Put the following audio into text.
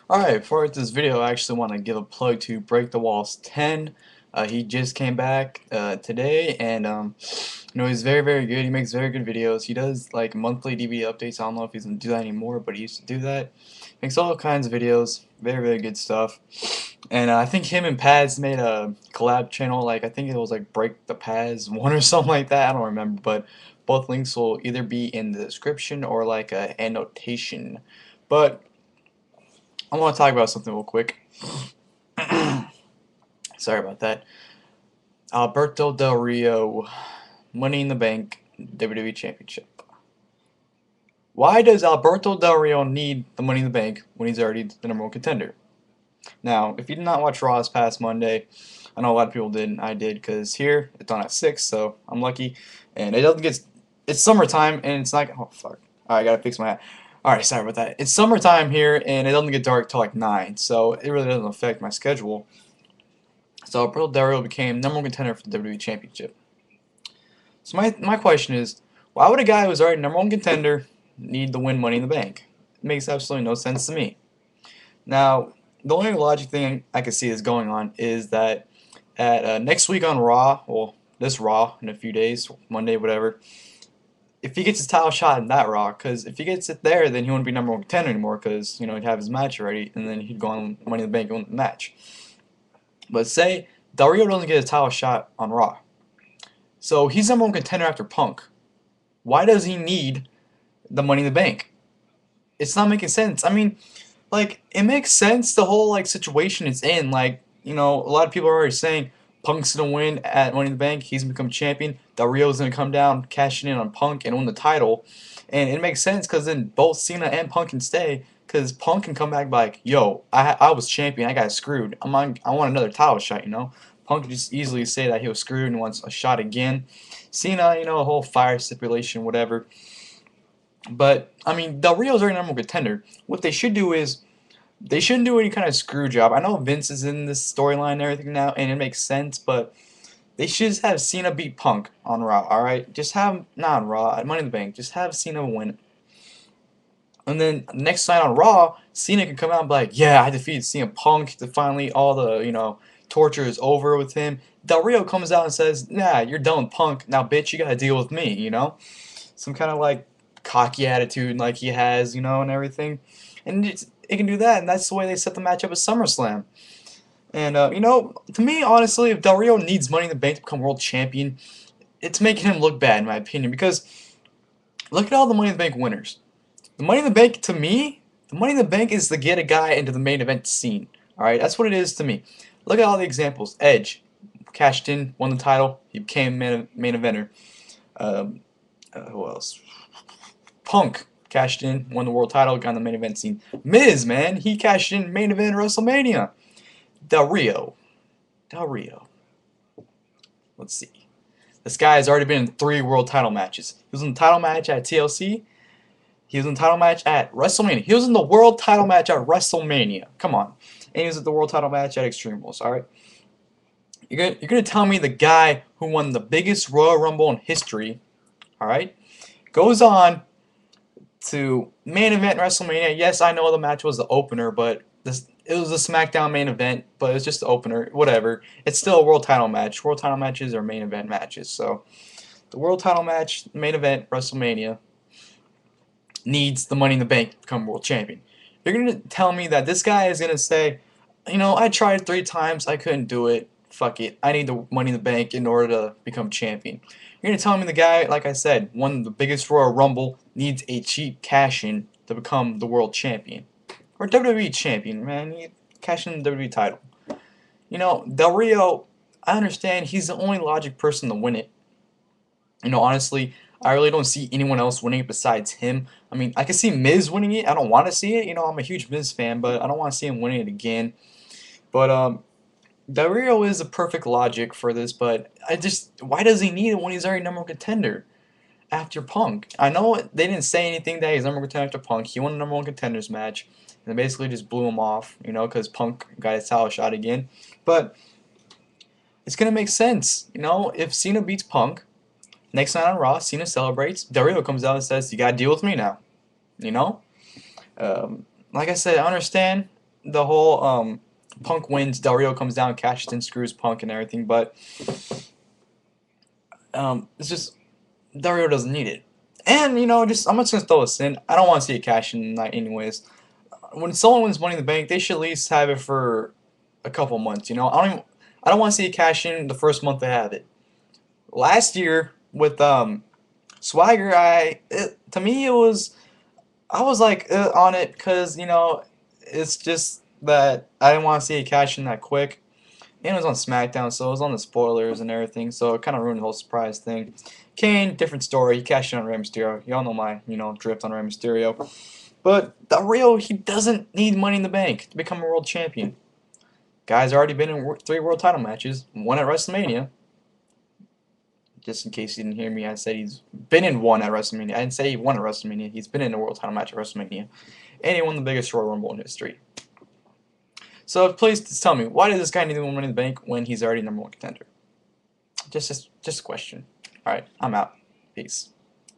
Alright, before this video, I actually want to give a plug to Break the Walls 10. He just came back today, and he's very, very good. He makes very good videos. He does like monthly DVD updates. I don't know if he's gonna do that anymore, but he used to do that. Makes all kinds of videos. Very, very good stuff. And I think him and Paz made a collab channel. Like I think it was like Break the Paz one or something like that. I don't remember, but both links will either be in the description or like a annotation. But I want to talk about something real quick. Sorry about that. Alberto Del Rio, Money in the Bank, WWE Championship. Why does Alberto Del Rio need the Money in the Bank when he's already the number one contender? Now, if you did not watch Raw this past Monday, I know a lot of people didn't. I did because here it's on at 6, so I'm lucky. And it doesn't get. It's summertime and it's not. Oh fuck! All right, I gotta fix my hat. All right, sorry about that. It's summertime here and it doesn't get dark till like 9, so it really doesn't affect my schedule. So Alberto Del Rio became number one contender for the WWE Championship. So my question is, why would a guy who's already number one contender need to win Money in the Bank? It makes absolutely no sense to me. Now, the only logic thing I can see is going on is that at next week on Raw, well, this Raw in a few days, Monday, whatever, if he gets his title shot in that Raw, because if he gets it there, then he wouldn't be number one contender anymore, because he'd have his match already, and then he'd go on Money in the Bank and win the match. But say Del Rio doesn't get his title shot on Raw, so he's number one contender after Punk. Why does he need the Money in the Bank? It's not making sense. I mean, like it makes sense the whole like situation it's in. Like a lot of people are already saying Punk's gonna win at Money in the Bank. He's gonna become champion. Del Rio's gonna come down, cashing in on Punk and win the title. And it makes sense because then both Cena and Punk can stay. Because Punk can come back like, yo, I was champion. I got screwed. I want another title shot. Punk can just easily say that he was screwed and wants a shot again. Cena, a whole fire stipulation, whatever. But I mean, Del Rio's already number one contender. What they should do is they shouldn't do any kind of screw job. I know Vince is in this storyline and everything now, and it makes sense, but they should just have Cena beat Punk on Raw, alright? Just have, not on Raw, at Money in the Bank, just have Cena win. And then next night on Raw, Cena can come out and be like, yeah, I defeated CM Punk, to finally all the, torture is over with him. Del Rio comes out and says, nah, you're done with Punk, now bitch, you gotta deal with me? Some kind of like cocky attitude like he has, and everything. And it can do that, and that's the way they set the match up at SummerSlam. And, to me, honestly, if Del Rio needs Money in the Bank to become world champion, it's making him look bad, in my opinion, because look at all the Money in the Bank winners. The Money in the Bank, to me, the Money in the Bank is to get a guy into the main event scene. Alright, that's what it is to me. Look at all the examples. Edge cashed in, won the title, he became main eventer. Who else? Punk cashed in, won the world title, got in the main event scene. Miz, man, he cashed in main event WrestleMania. Del Rio. Del Rio. Let's see. This guy has already been in 3 world title matches. He was in the title match at TLC. He was in the title match at WrestleMania. He was in the world title match at WrestleMania. Come on. And he was at the world title match at Extreme Rules, alright? You're gonna tell me the guy who won the biggest Royal Rumble in history, alright, goes on to main event WrestleMania. Yes, I know the match was the opener, but it was a SmackDown main event, but it was just the opener. Whatever. It's still a world title match. World title matches are main event matches. So the world title match, main event, WrestleMania, needs the Money in the Bank to become world champion. You're going to tell me that this guy is going to say, I tried 3 times, I couldn't do it. Fuck it. I need the Money in the Bank in order to become champion. You're going to tell me the guy, like I said, won the biggest Royal Rumble, needs a cheap cash-in to become the world champion. Or WWE champion, man. You cash in the WWE title. Del Rio, I understand he's the only logic person to win it. Honestly, I really don't see anyone else winning it besides him. I mean, I can see Miz winning it. I don't want to see it. I'm a huge Miz fan, but I don't want to see him winning it again. But Del Rio is the perfect logic for this, but why does he need it when he's already number one contender after Punk? I know they didn't say anything that he's number one contender after Punk. He won the number one contenders match, and they basically just blew him off, because Punk got his title shot again. But it's going to make sense, if Cena beats Punk, next night on Raw, Cena celebrates, Del Rio comes out and says, you got to deal with me now, Like I said, I understand the whole Punk wins, Del Rio comes down, cashes in, screws Punk and everything, but it's just Del Rio doesn't need it. And just I'm just gonna throw this in. I don't want to see a cash in night anyways. When someone wins Money in the Bank, they should at least have it for a couple months. I don't want to see a cash in the first month they have it. Last year with Swagger, to me it was I was like on it because it's just that I didn't want to see it cash in that quick. And it was on SmackDown, so it was on the spoilers and everything, so it kind of ruined the whole surprise thing. Kane, different story. He cashed in on Rey Mysterio. Y'all know my drift on Rey Mysterio. But Del Rio, he doesn't need Money in the Bank to become a world champion. Guy's already been in 3 world title matches, one at WrestleMania. Just in case you didn't hear me, I said he's been in one at WrestleMania. I didn't say he won at WrestleMania. He's been in a world title match at WrestleMania. And he won the biggest Royal Rumble in history. So please just tell me, why does this guy need more Money in the Bank when he's already #1 contender? Just a question. Alright, I'm out. Peace.